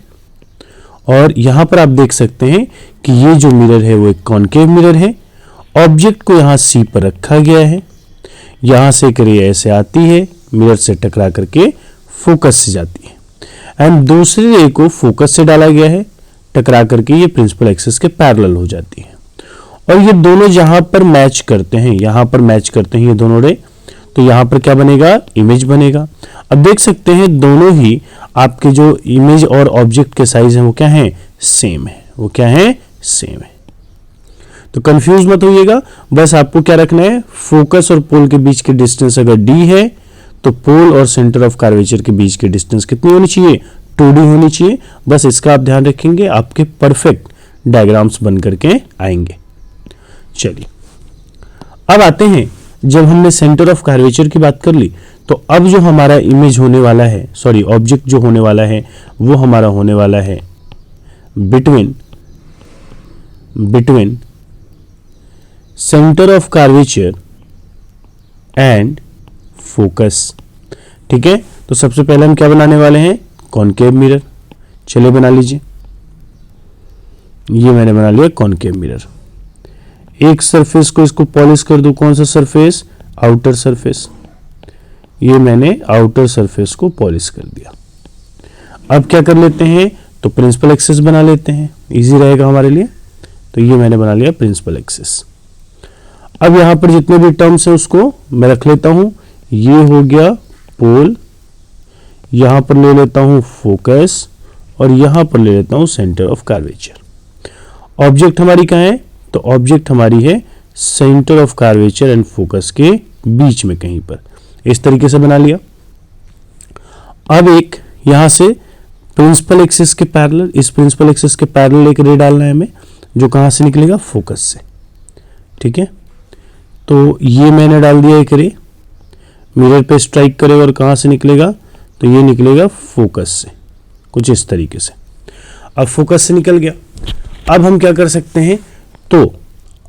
और यहां पर आप देख सकते हैं कि ये जो मिरर है वो एक कॉनकेव मिरर है। ऑब्जेक्ट को यहां सी पर रखा गया है, यहां से एक रे ऐसे आती है, मिरर से टकरा करके फोकस से जाती है एंड दूसरी रे को फोकस से डाला गया है, टकरा करके ये प्रिंसिपल एक्सिस के पैरेलल हो जाती है। और ये दोनों जहां पर मैच करते हैं, यहां पर मैच करते हैं ये दोनों रे, तो यहां पर क्या बनेगा, इमेज बनेगा। अब देख सकते हैं दोनों ही आपके जो इमेज और ऑब्जेक्ट के साइज हैं वो क्या है, सेम है। वो क्या है, सेम है। तो कंफ्यूज मत होइएगा, बस आपको क्या रखना है, फोकस और पोल के बीच की डिस्टेंस अगर डी है तो पोल और सेंटर ऑफ कर्वेचर के बीच की डिस्टेंस कितनी होनी चाहिए, 2d होनी चाहिए। बस इसका आप ध्यान रखेंगे, आपके परफेक्ट डायग्राम्स बन करके आएंगे। चलिए अब आते हैं, जब हमने सेंटर ऑफ कर्वेचर की बात कर ली तो अब जो हमारा इमेज होने वाला है, सॉरी ऑब्जेक्ट जो होने वाला है वो हमारा होने वाला है between centre of curvature and focus. ठीक है, तो सबसे पहले हम क्या बनाने वाले हैं, कॉनकेव मिरर। चलिए बना लीजिए। ये मैंने बना लिया कॉनकेव मिरर। एक सरफेस को इसको पॉलिश कर दूं, कौन सा सरफेस, आउटर सरफेस। ये मैंने आउटर सरफेस को पॉलिश कर दिया। अब क्या कर लेते हैं, तो प्रिंसिपल एक्सिस बना लेते हैं, इजी रहेगा हमारे लिए। तो ये मैंने बना लिया प्रिंसिपल एक्सिस। अब यहां पर जितने भी टर्म्स हैं उसको मैं रख लेता हूं। ये हो गया पोल, यहां पर ले लेता हूं फोकस और यहां पर ले लेता हूं सेंटर ऑफ कर्वेचर। ऑब्जेक्ट हमारी कहां है, तो ऑब्जेक्ट हमारी है centre of curvature and focus के बीच में कहीं पर। इस तरीके से बना लिया। अब एक यहां से प्रिंसिपल एक्सिस के पैरेलल, इस प्रिंसिपल एक्सिस के पैरेलल एक रे डालना है हमें, जो कहां से निकलेगा, फोकस से। ठीक है, तो ये मैंने डाल दिया एक रे, मिरर पे स्ट्राइक करे और कहाँ से निकलेगा, तो ये निकलेगा फोकस से, कुछ इस तरीके से। अब फोकस से निकल गया। अब हम क्या कर सकते हैं, तो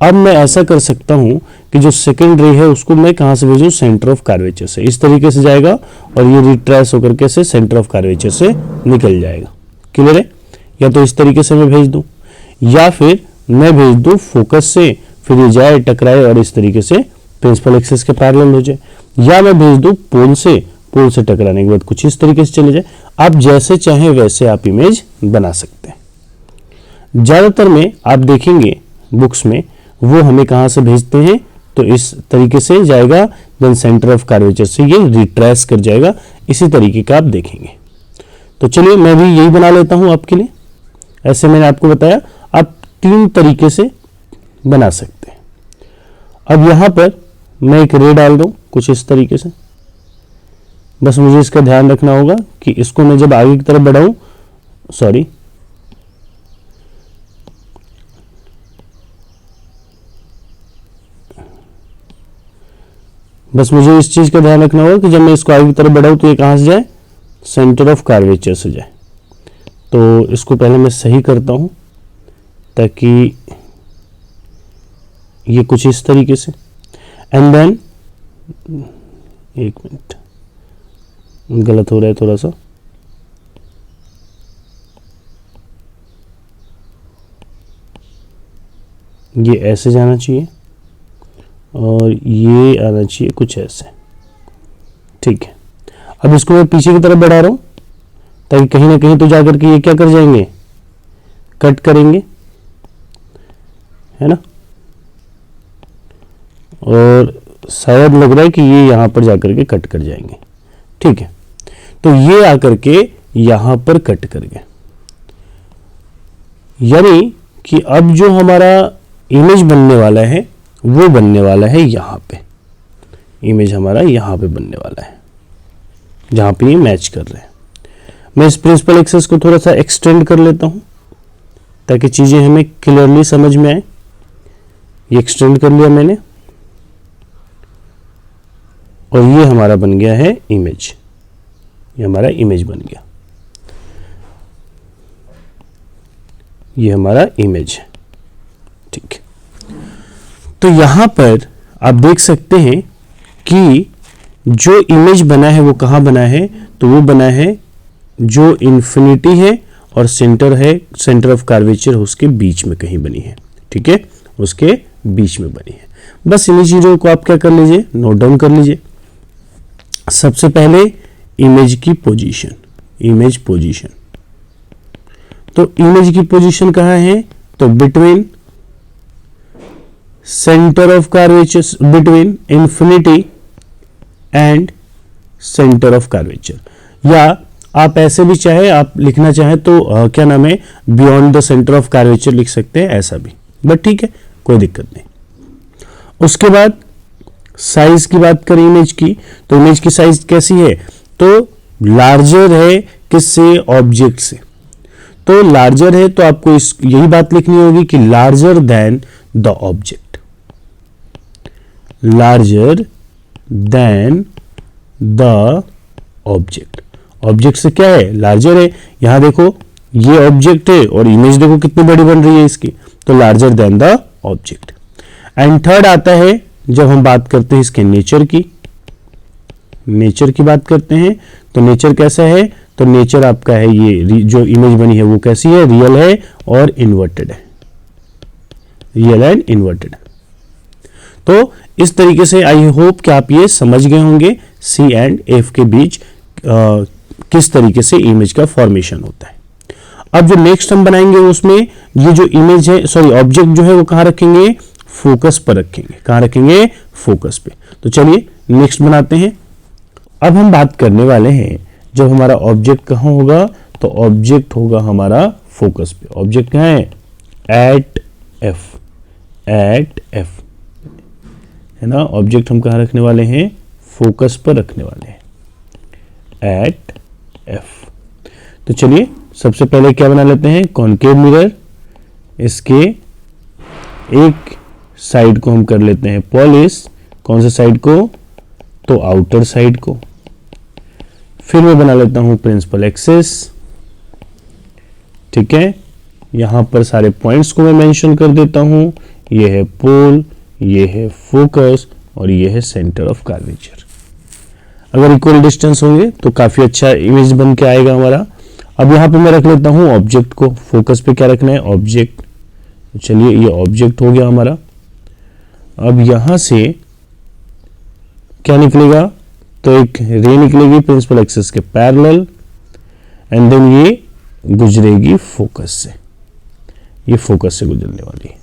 अब मैं ऐसा कर सकता हूं कि जो सेकंड रे है उसको मैं कहां से भेजूं, सेंटर ऑफ कर्वेचर से। इस तरीके से जाएगा और ये रिट्रेस होकर के से सेंटर ऑफ कर्वेचर से निकल जाएगा। क्लियर है? या तो इस तरीके से मैं भेज दूं, या फिर मैं भेज दूं फोकस से, फिर ये जाए टकराए और इस तरीके से प्रिंसिपल एक्सिस के पैरेलल हो जाए, या मैं भेज दूं पोल से टकराने के बाद कुछ इस तरीके से चले जाए। आप जैसे चाहें वैसे आप इमेज बना सकते हैं। ज्यादातर में आप देखेंगे बुक्स में वो हमें कहां से भेजते हैं, तो इस तरीके से जाएगा, देन सेंटर ऑफ कर्वेचर से ये रिट्रेस कर जाएगा। इसी तरीके का आप देखेंगे। तो चलिए मैं भी यही बना लेता हूं आपके लिए। ऐसे मैंने आपको बताया, आप 3 तरीके से बना सकते हैं। अब यहां पर मैं एक रे डाल दूं कुछ इस तरीके से। बस मुझे इसका ध्यान रखना होगा कि इसको मैं जब आगे की तरफ बढ़ाऊं, सॉरी, बस मुझे इस चीज का ध्यान रखना होगा कि जब मैं इसको आगे की तरफ बढ़ाऊं तो ये कहां से जाए, सेंटर ऑफ कर्वेचर से जाए। तो इसको पहले मैं सही करता हूं ताकि ये कुछ इस तरीके से, एंड देन एक मिनट, गलत हो रहा है थोड़ा सा, ये ऐसे जाना चाहिए और ये आना चाहिए कुछ ऐसे। ठीक है, अब इसको मैं पीछे की तरफ बढ़ा रहा हूं ताकि कहीं ना कहीं तो जाकर के ये क्या कर जाएंगे, कट करेंगे, है ना। और शायद लग रहा है कि ये यहां पर जाकर के कट कर जाएंगे। ठीक है, तो ये आकर के यहां पर कट कर गए, यानी कि अब जो हमारा इमेज बनने वाला है वो बनने वाला है यहां पे। इमेज हमारा यहां पे बनने वाला है जहां पे ये मैच कर रहे हैं। मैं इस प्रिंसिपल एक्सिस को थोड़ा सा एक्सटेंड कर लेता हूं ताकि चीजें हमें क्लियरली समझ में आए। ये एक्सटेंड कर लिया मैंने और ये हमारा बन गया है इमेज। ये हमारा इमेज बन गया, ये हमारा इमेज है। ठीक है, तो यहां पर आप देख सकते हैं कि जो इमेज बना है वो कहां बना है, तो वो बना है जो इन्फिनिटी है और सेंटर है, सेंटर ऑफ कर्वेचर उसके बीच में कहीं बनी है। ठीक है, उसके बीच में बनी है। बस इन्हीं चीजों को आप क्या कर लीजिए, नोट डाउन कर लीजिए। सबसे पहले इमेज की पोजीशन, इमेज पोजीशन, तो इमेज की पोजीशन कहां है, तो between centre of curvature, between infinity and centre of curvature, या आप ऐसे भी चाहे, आप लिखना चाहे तो क्या नाम है, beyond the centre of curvature लिख सकते हैं, ऐसा भी, बट ठीक है, कोई दिक्कत नहीं। उसके बाद साइज की बात करें इमेज की, तो इमेज की साइज कैसी है, तो लार्जर है किससे, ऑब्जेक्ट से। तो लार्जर है तो आपको यही बात लिखनी होगी कि larger than the object, larger than the object. Object से क्या है, लार्जर है। यहां देखो ये ऑब्जेक्ट है और इमेज देखो कितनी बड़ी बन रही है इसकी, तो larger than the object. And third आता है जब हम बात करते हैं इसके नेचर की, नेचर की बात करते हैं, तो नेचर कैसा है, तो नेचर आपका है ये जो इमेज बनी है वो कैसी है, रियल है और इन्वर्टेड है, रियल एंड इन्वर्टेड। तो इस तरीके से आई होप कि आप ये समझ गए होंगे सी एंड एफ के बीच किस तरीके से इमेज का फॉर्मेशन होता है। अब जो नेक्स्ट हम बनाएंगे उसमें ये जो इमेज है, सॉरी ऑब्जेक्ट जो है वो कहां रखेंगे, फोकस पर रखेंगे। कहां रखेंगे, फोकस पे। तो चलिए नेक्स्ट बनाते हैं। अब हम बात करने वाले हैं जब हमारा ऑब्जेक्ट कहां होगा, तो ऑब्जेक्ट होगा हमारा फोकस पे। ऑब्जेक्ट कहां है, एट एफ, एट एफ है ना। ऑब्जेक्ट हम कहां रखने वाले हैं, फोकस पर रखने वाले हैं, एट एफ। तो चलिए सबसे पहले क्या बना लेते हैं, कॉनकेव मिरर। इसके एक साइड को हम कर लेते हैं पॉलिश। कौन से साइड को? तो आउटर साइड को। फिर मैं बना लेता हूं प्रिंसिपल एक्सिस। ठीक है, यहां पर सारे पॉइंट्स को मैं मेंशन कर देता हूं। ये है पोल, ये है फोकस और ये है सेंटर ऑफ कर्वेचर। अगर इक्वल डिस्टेंस होंगे तो काफी अच्छा इमेज बन के आएगा हमारा। अब यहां पे मैं रख लेता हूं ऑब्जेक्ट को। फोकस पे क्या रखना है? ऑब्जेक्ट। चलिए, ये ऑब्जेक्ट हो गया हमारा। अब यहां से क्या निकलेगा? तो एक रे निकलेगी प्रिंसिपल एक्सिस के पैरेलल एंड देन ये गुजरेगी फोकस से। ये फोकस से गुजरने वाली है।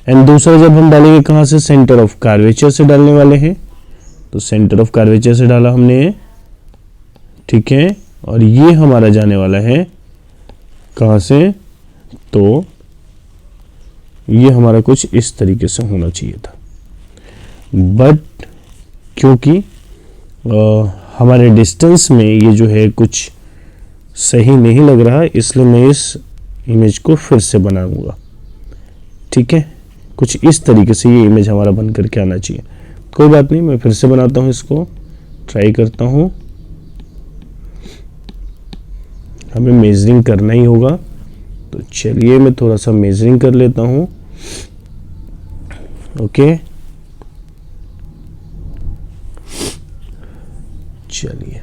एंड दूसरा जब हम डालेंगे कहां से? सेंटर ऑफ कर्वेचर से डालने वाले हैं। तो सेंटर ऑफ कर्वेचर से डाला हमने, ठीक है। और ये हमारा जाने वाला है कहां से? तो ये हमारा कुछ इस तरीके से होना चाहिए था, बट क्योंकि हमारे डिस्टेंस में ये जो है कुछ सही नहीं लग रहा, इसलिए मैं इस इमेज को फिर से बनाऊंगा। ठीक है, कुछ इस तरीके से ये इमेज हमारा बन करके आना चाहिए। कोई बात नहीं, मैं फिर से बनाता हूं, इसको ट्राई करता हूं। हमें मेजरिंग करना ही होगा, तो चलिए मैं थोड़ा सा मेजरिंग कर लेता हूं। ओके, चलिए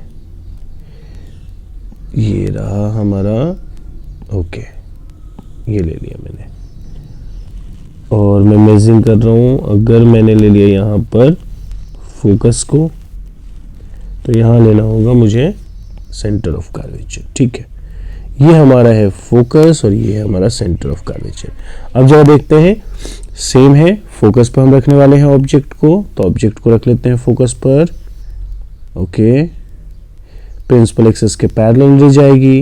ये रहा हमारा। ओके, ये ले लिया मैंने और मैं मेजरिंग कर रहा हूं। अगर मैंने ले लिया यहां पर फोकस को, तो यहां लेना होगा मुझे सेंटर ऑफ कर्वेचर। ठीक है, ये हमारा है फोकस और ये है हमारा सेंटर ऑफ कर्वेचर। अब जरा देखते हैं, सेम है। फोकस पर हम रखने वाले हैं ऑब्जेक्ट को, तो ऑब्जेक्ट को रख लेते हैं फोकस पर। ओके, प्रिंसिपल एक्सिस के पैरेलल रह जाएगी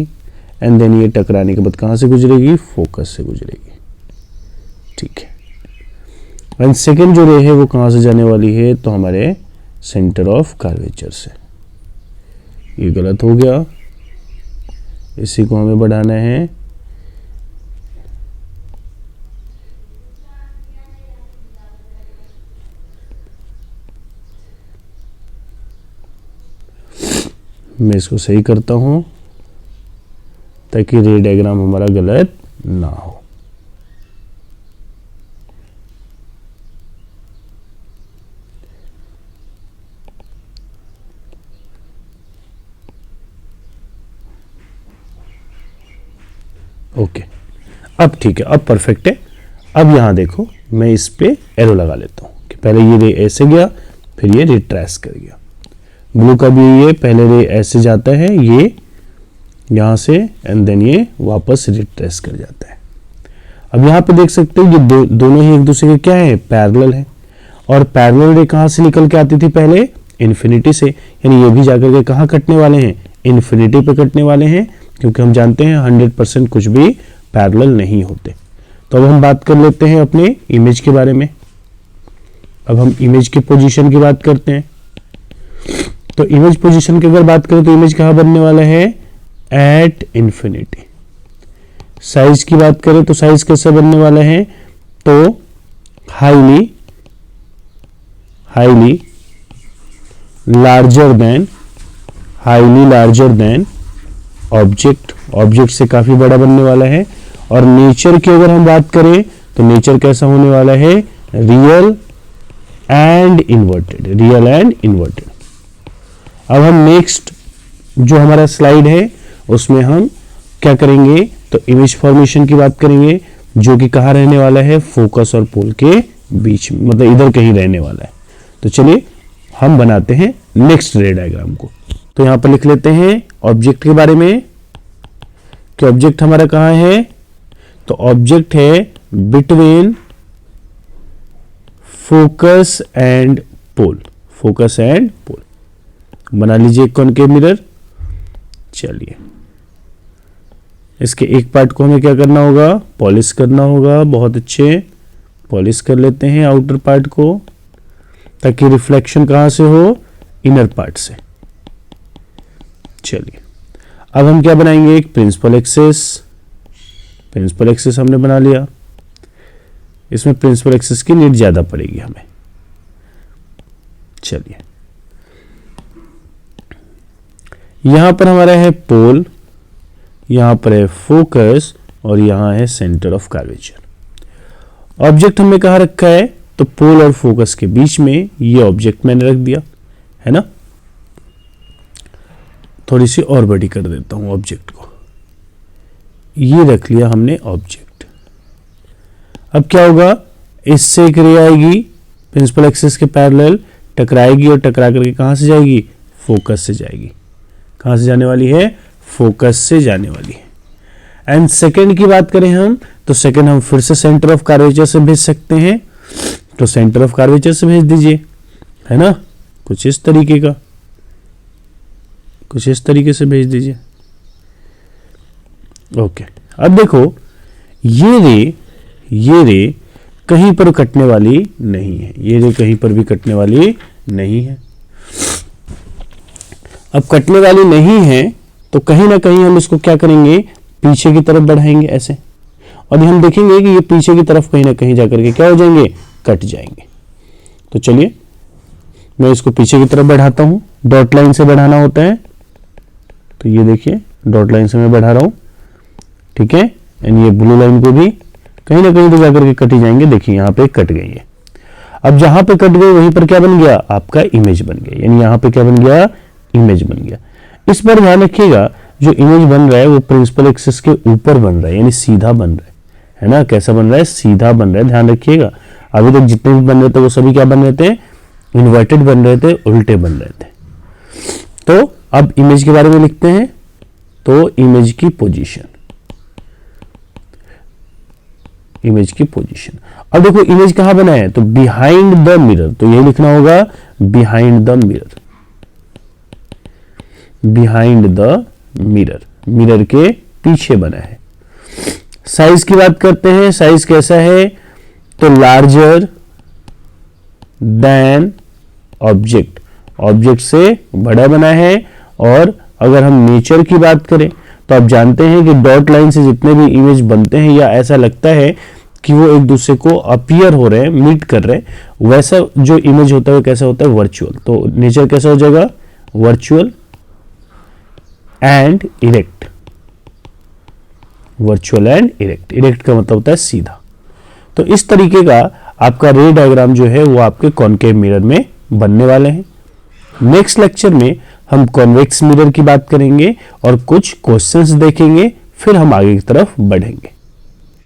एंड देन ये टकराने के बाद कहां से गुजरेगी? फोकस से गुजरेगी। ठीक है, एंड सेकेंड जो रे है वो कहां से जाने वाली है? तो हमारे सेंटर ऑफ कर्वेचर से। ये गलत हो गया, इसी को हमें बढ़ाना है। मैं इसको सही करता हूं ताकि रे डायग्राम हमारा गलत ना हो। ओके, अब ठीक है, अब परफेक्ट है। अब यहां देखो, मैं इस पे एरो लगा लेता हूं कि पहले ये रे ऐसे गया, फिर ये रिट्रेस कर गया। ब्लू का भी ये पहले रे ऐसे जाता है, ये यहां से एंड देन ये वापस रिट्रेस कर जाता है। अब यहां पे देख सकते हो ये दोनों ही एक दूसरे के क्या है? पैरेलल है। और पैरेलल रे कहां से निकल के आती थी? पहले इन्फिनिटी से, यानी ये भी जाकर के कहां कटने वाले हैं? इन्फिनिटी पे कटने वाले हैं, क्योंकि हम जानते हैं 100% कुछ भी पैरेलल नहीं होते। तो अब हम बात कर लेते हैं अपने इमेज के बारे में। अब हम इमेज की पोजीशन की बात करते हैं। तो इमेज पोजीशन की अगर बात करें तो इमेज कहां बनने वाला है? At infinity. साइज की बात करें तो साइज कैसे बनने वाला है? तो highly larger than object. Object से काफी बड़ा बनने वाला है। और नेचर की अगर हम बात करें तो नेचर कैसा होने वाला है? Real and inverted. अब हम नेक्स्ट जो हमारा स्लाइड है उसमें हम क्या करेंगे? तो इमेज फॉर्मेशन की बात करेंगे, जो कि कहां रहने वाला है? फोकस और पोल के बीच में, मतलब इधर कहीं रहने वाला है। तो चलिए हम बनाते हैं नेक्स्ट रे डायग्राम को। तो यहां पर लिख लेते हैं ऑब्जेक्ट के बारे में कि ऑब्जेक्ट हमारा कहां है? तो ऑब्जेक्ट है बिटवीन फोकस एंड पोल। बना लीजिए एक कॉनकेव मिरर। चलिए, इसके एक पार्ट को हमें क्या करना होगा? पॉलिश करना होगा। बहुत अच्छे, पॉलिश कर लेते हैं आउटर पार्ट को, ताकि रिफ्लेक्शन कहां से हो? इनर पार्ट से। चलिए, अब हम क्या बनाएंगे? एक प्रिंसिपल एक्सिस हमने बना लिया। इसमें प्रिंसिपल एक्सिस की नीड ज्यादा पड़ेगी हमें। चलिए, यहां पर हमारा है पोल, यहां पर है फोकस और यहां है सेंटर ऑफ कर्वेचर। ऑब्जेक्ट हमने कहां रखा है, तो पोल और फोकस के बीच में ये ऑब्जेक्ट मैंने रख दिया है ना। थोड़ी सी और बड़ी कर देता हूं ऑब्जेक्ट को, ये रख लिया हमने ऑब्जेक्ट। अब क्या होगा, इससे एक रे आएगी प्रिंसिपल एक्सिस के पैरेलल, टकराएगी और टकरा करके कहां से जाएगी, फोकस से जाएगी। कहां से जाने वाली है, फोकस से जाने वाली है। एंड सेकंड की बात करें हम, तो सेकंड हम फिर से सेंटर ऑफ कर्वेचर से भेज सकते हैं, तो सेंटर ऑफ कर्वेचर से भेज दीजिए, है ना, कुछ इस तरीके का, कुछ इस तरीके से भेज दीजिए। ओके, अब देखो ये रे कहीं पर कटने वाली नहीं है, ये रे कहीं पर भी कटने वाली नहीं है। अब कटने वाली नहीं है तो कहीं ना कहीं हम इसको क्या करेंगे, पीछे की तरफ बढ़ाएंगे ऐसे, और हम देखेंगे कि ये पीछे की तरफ कहीं ना कहीं जाकर के क्या हो जाएंगे, कट जाएंगे। तो चलिए मैं इसको पीछे की तरफ बढ़ाता हूं, डॉट लाइन से बढ़ाना होता है, तो ये देखिए डॉट लाइन से मैं बढ़ा रहा हूं, ठीक है। एंड ये ब्लू लाइन को भी कहीं ना कहीं तो जाकर के कट ही जाएंगे, देखिए यहां पे कट गई है। अब जहां पे कट गई वहीं पर क्या बन गया, आपका इमेज बन गया, यानी यहां पे क्या बन गया, इमेज बन गया। इस पर ध्यान रखिएगा, जो इमेज बन रहा है वो प्रिंसिपल एक्सिस के ऊपर बन रहा है, यानी सीधा बन रहा है ना। कैसा बन रहा है, सीधा बन रहा है, ध्यान रखिएगा। अभी तक जितने भी बन रहे थे वो सभी क्या बन रहे थे, इन्वर्टेड बन रहे थे, उल्टे बन रहे थे। तो अब इमेज के बारे में लिखते हैं, तो इमेज की पोजीशन, इमेज की पोजीशन। अब देखो इमेज कहां बना है, तो बिहाइंड द मिरर, तो यही लिखना होगा behind the mirror, behind the mirror, mirror के पीछे बना है। साइज की बात करते हैं, साइज कैसा है, तो लार्जर देन ऑब्जेक्ट, ऑब्जेक्ट से बड़ा बना है। और अगर हम नेचर की बात करें तो आप जानते हैं कि डॉट लाइन से जितने भी इमेज बनते हैं या ऐसा लगता है कि वो एक दूसरे को अपीयर हो रहे हैं, मीट कर रहे हैं, वैसा जो इमेज होता है वो कैसा होता है, वर्चुअल। तो नेचर कैसा हो जाएगा, virtual and erect, virtual and erect, erect का मतलब होता है सीधा। तो इस तरीके का आपका रे डायग्राम जो है वो आपके कॉनकेव मिरर में बनने वाले हैं। नेक्स्ट लेक्चर में हम कॉन्वेक्स मिरर की बात करेंगे और कुछ क्वेश्चंस देखेंगे, फिर हम आगे की तरफ बढ़ेंगे।